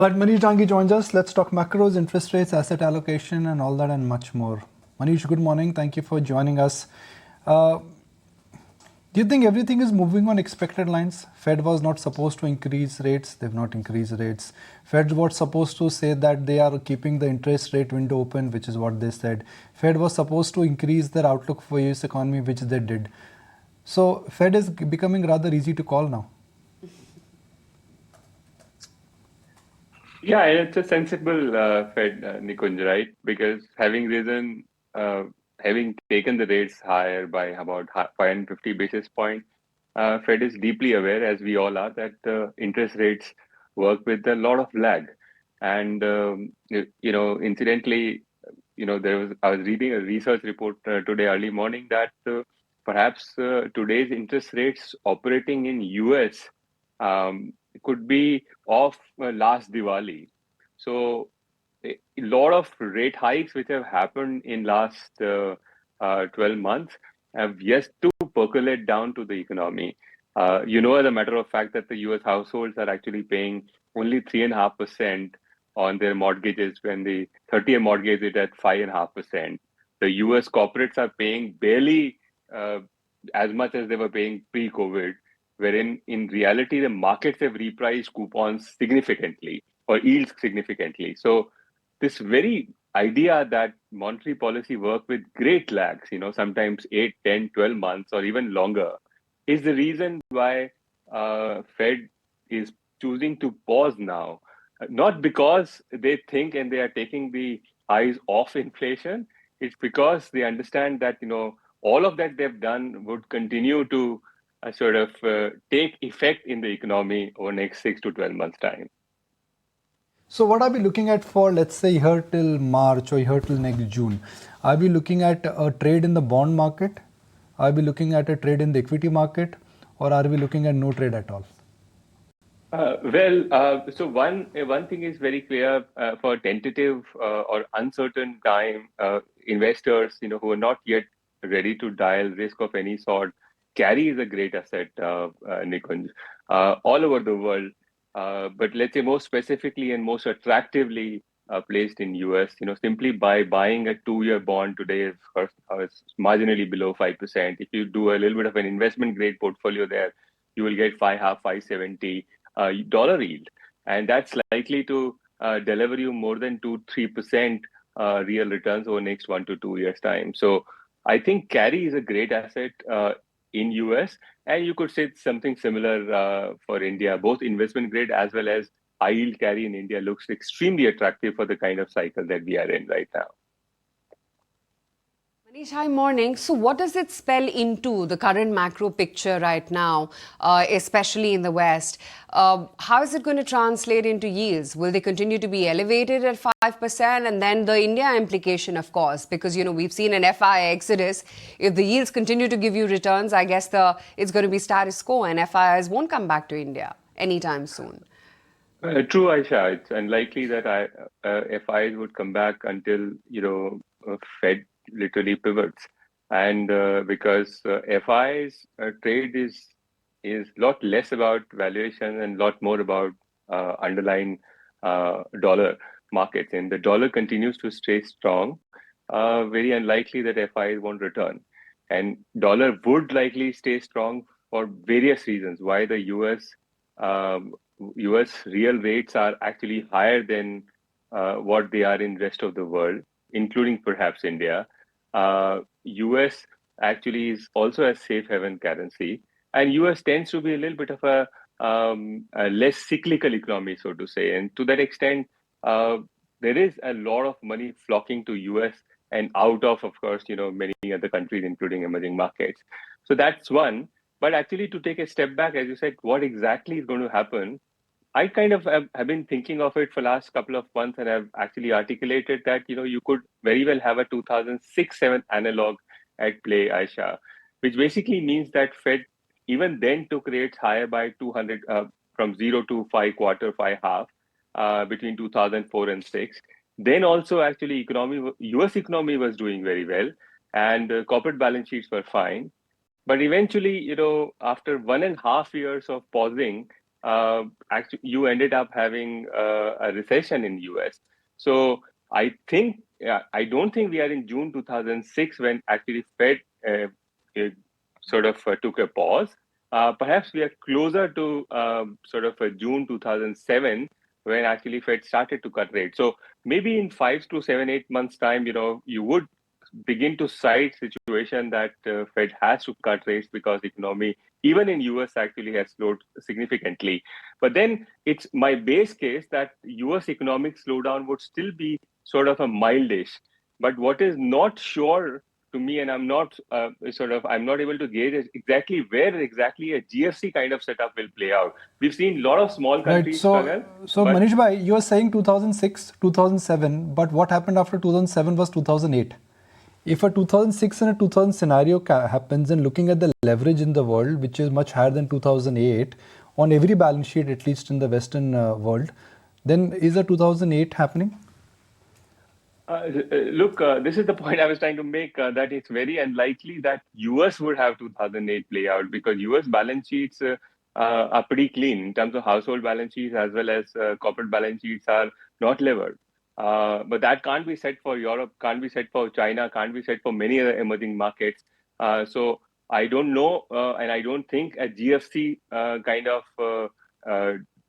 Right, Maneesh Dangi joins us. Let's talk macros, interest rates, asset allocation, and all that and much more. Maneesh, good morning. Thank you for joining us. Do you think everything is moving on expected lines? Fed was not supposed to increase rates. They've not increased rates. Fed was supposed to say that they are keeping the interest rate window open, which is what they said. Fed was supposed to increase their outlook for US economy, which they did. So Fed is becoming rather easy to call now. Yeah, it's a sensible Fed, Nikunj, right? Because having taken the rates higher by about 550 basis point, Fed is deeply aware, as we all are, that interest rates work with a lot of lag. And incidentally, I was reading a research report today early morning that perhaps today's interest rates operating in US could be of last Diwali. So a lot of rate hikes which have happened in last 12 months have yet to percolate down to the economy. As a matter of fact, that the US households are actually paying only 3.5% on their mortgages when the 30-year mortgage is at 5.5%. The US corporates are paying barely as much as they were paying pre-COVID, wherein in reality the markets have repriced coupons significantly or yields significantly. So this very idea that monetary policy work with great lags, sometimes 8, 10, 12 months or even longer, is the reason why Fed is choosing to pause now. Not because they think and they are taking the eyes off inflation. It's because they understand that, all of that they've done would continue to take effect in the economy over next 6 to 12 months time. So what are we looking at for, let's say, here till March or here till next June? Are we looking at a trade in the bond market? Are we looking at a trade in the equity market? Or are we looking at no trade at all? So one thing is very clear for tentative or uncertain time investors, who are not yet ready to dial risk of any sort. Carry is a great asset, Nikunj, all over the world. But let's say more specifically and most attractively placed in US. Simply by buying a 2-year bond today is marginally below 5%. If you do a little bit of an investment grade portfolio there, you will get 5.5, 5.70 dollar yield, and that's likely to deliver you more than 2-3% real returns over next 1 to 2 years time. So I think carry is a great asset in US, and you could say something similar for India. Both investment grade as well as high yield carry in India looks extremely attractive for the kind of cycle that we are in right now. Maneesh, hi, morning. So what does it spell into the current macro picture right now, especially in the West? How is it going to translate into yields? Will they continue to be elevated at 5%? And then the India implication, of course, because, we've seen an FI exodus. If the yields continue to give you returns, I guess it's going to be status quo and FIIs won't come back to India anytime soon. True, Aisha. It's unlikely that FIs would come back until Fed literally pivots, and because FIs trade is a lot less about valuation and a lot more about underlying dollar markets, and the dollar continues to stay strong. Very unlikely that FIs won't return, and dollar would likely stay strong for various reasons. Why the US real rates are actually higher than what they are in rest of the world, including perhaps India. US actually is also a safe haven currency, and US tends to be a little bit of a less cyclical economy, so to say. And to that extent, there is a lot of money flocking to US and out of course, many other countries, including emerging markets. So that's one. But actually, to take a step back, as you said, what exactly is going to happen? I kind of have been thinking of it for last couple of months, and I've actually articulated that you could very well have a 2006-7 analog at play, Aisha, which basically means that Fed even then took rates higher by 200 from 0 to 5 quarter, 5 half between 2004 and 6. Then also actually US economy was doing very well, and corporate balance sheets were fine. But eventually, after 1.5 years of pausing, actually you ended up having a recession in US. So I don't think we are in June 2006 when actually Fed sort of took a pause. Perhaps we are closer to sort of June 2007 when actually Fed started to cut rates. So maybe in 5 to 7, 8 months time, you would begin to cite situation that Fed has to cut rates because economy, even in US, actually has slowed significantly. But then it's my base case that US economic slowdown would still be sort of a mildish. But what is not sure to me, and I'm not I'm not able to gauge exactly where exactly a GFC kind of setup will play out. We've seen a lot of small Right. countries struggle, So but Manish bhai, you are saying 2006, 2007, but what happened after 2007 was 2008. If a 2006 and a 2000 scenario happens, and looking at the leverage in the world, which is much higher than 2008, on every balance sheet, at least in the Western world, then is a 2008 happening? Look, this is the point I was trying to make, that it's very unlikely that US would have 2008 play out because US balance sheets are pretty clean in terms of household balance sheets as well as corporate balance sheets are not levered. But that can't be said for Europe, can't be said for China, can't be said for many other emerging markets. So I don't know, and I don't think a GFC kind of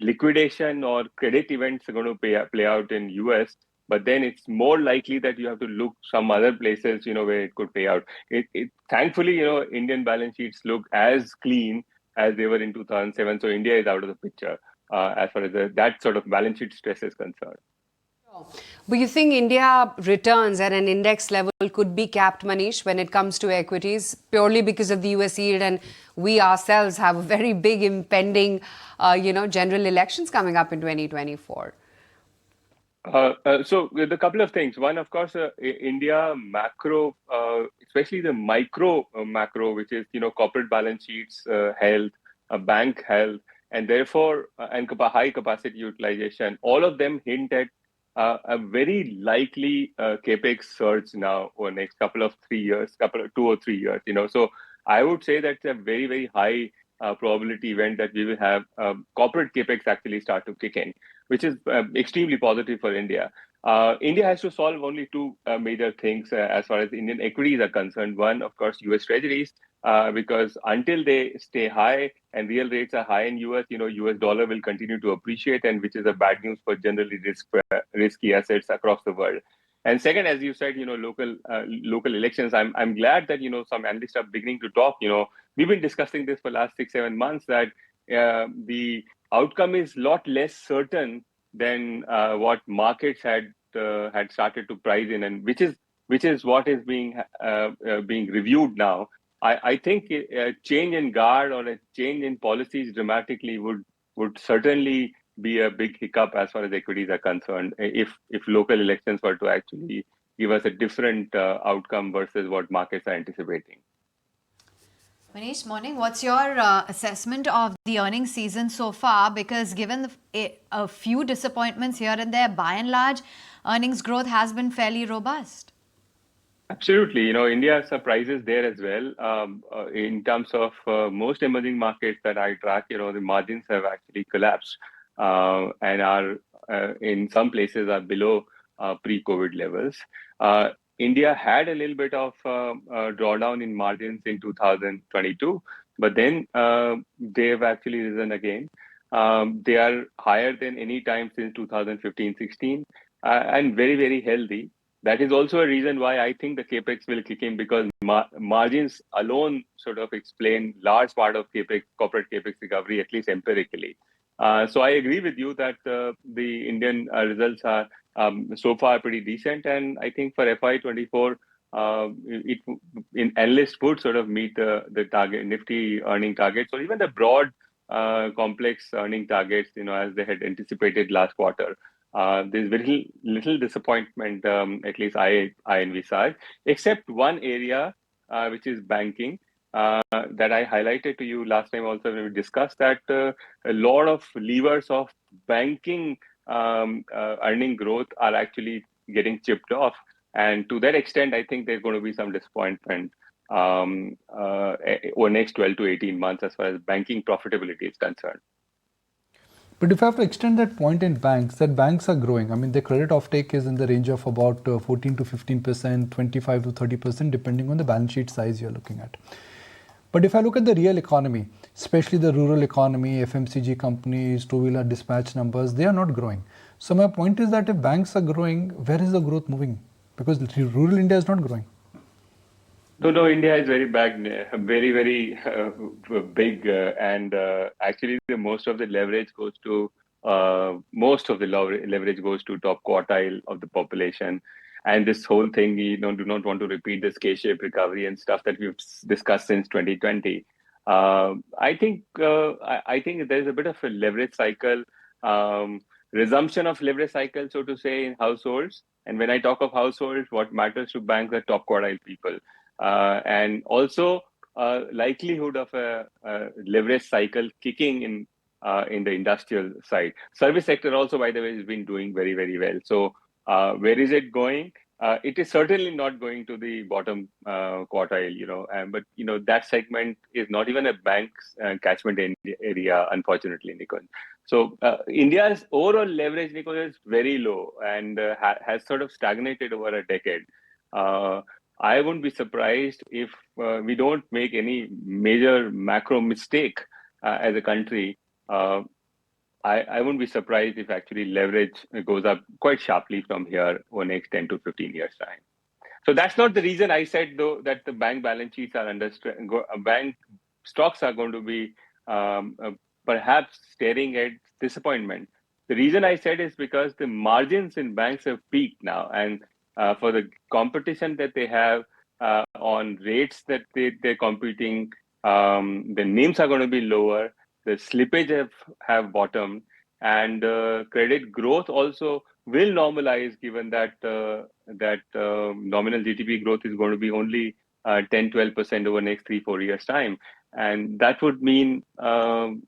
liquidation or credit events are going to play out in US, but then it's more likely that you have to look some other places, where it could pay out. Thankfully, Indian balance sheets look as clean as they were in 2007. So India is out of the picture as far as that sort of balance sheet stress is concerned. But you think India returns at an index level could be capped, Manish, when it comes to equities, purely because of the US yield, and we ourselves have a very big impending, general elections coming up in 2024? So the couple of things. One, of course, India macro, especially the micro macro, which is corporate balance sheets, health, bank health, and therefore high capacity utilization. All of them hint at a very likely capex surge now over next couple of 3 years, 2 or 3 years. So I would say that's a very very high probability event that we will have corporate capex actually start to kick in, which is extremely positive for India. India has to solve only two major things as far as Indian equities are concerned. One, of course, US Treasuries, because until they stay high and real rates are high in US, US dollar will continue to appreciate, and which is a bad news for generally risky assets across the world. And second, as you said, local elections. I'm glad that some analysts are beginning to talk. We've been discussing this for the last 6 7 months that the outcome is a lot less certain than what markets had started to price in, and which is what is being reviewed now. I think a change in guard or a change in policies dramatically would certainly be a big hiccup as far as equities are concerned if local elections were to actually give us a different outcome versus what markets are anticipating. Manish, morning. What's your assessment of the earnings season so far? Because given a few disappointments here and there, by and large, earnings growth has been fairly robust. Absolutely. India surprises there as well. In terms of most emerging markets that I track, the margins have actually collapsed and are in some places are below pre-COVID levels. India had a little bit of drawdown in margins in 2022, but then they've actually risen again. They are higher than any time since 2015-16 and very, very healthy. That is also a reason why I think the capex will kick in, because margins alone sort of explain large part of corporate capex recovery, at least empirically. So I agree with you that the Indian results are so far pretty decent, and I think for FY24, analysts would sort of meet the target Nifty earning targets, or even the broad complex earning targets, as they had anticipated last quarter. There's very little disappointment, at least I envisage, except one area, which is banking, that I highlighted to you last time also when we discussed that a lot of levers of banking earning growth are actually getting chipped off. And to that extent, I think there's going to be some disappointment over next 12 to 18 months as far as banking profitability is concerned. But if I have to extend that point in banks, that banks are growing. I mean, the credit offtake is in the range of about 14 to 15%, 25 to 30%, depending on the balance sheet size you're looking at. But if I look at the real economy, especially the rural economy, FMCG companies, two-wheeler dispatch numbers, they are not growing. So my point is that if banks are growing, where is the growth moving? Because rural India is not growing. No, India is very very big, and actually, most of the leverage goes to leverage goes to top quartile of the population. And this whole thing, do not want to repeat this K-shaped recovery and stuff that we've discussed since 2020. I think there's a bit of a leverage cycle, resumption of leverage cycle, so to say, in households. And when I talk of households, what matters to banks are top quartile people. And also likelihood of a leverage cycle kicking in the industrial side. Service sector also, by the way, has been doing very, very well. So where is it going? It is certainly not going to the bottom quartile, but that segment is not even a bank's catchment area, unfortunately, Nikon. So India's overall leverage, Nikon, is very low and has sort of stagnated over a decade. I wouldn't be surprised if we don't make any major macro mistake as a country. I wouldn't be surprised if actually leverage goes up quite sharply from here over the next 10 to 15 years time. So that's not the reason I said, though, that the bank balance sheets are under bank stocks are going to be perhaps staring at disappointment. The reason I said is because the margins in banks have peaked now, and for the competition that they have on rates that they're competing, the names are going to be lower, the slippage have bottomed, and credit growth also will normalize, given that nominal GDP growth is going to be only 10-12% over the next 3-4 years time. And that would mean the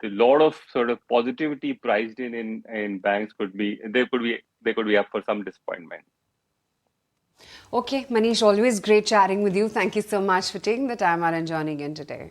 lot of sort of positivity priced in banks could be up for some disappointment. Okay, Maneesh, always great chatting with you. Thank you so much for taking the time out and joining in today.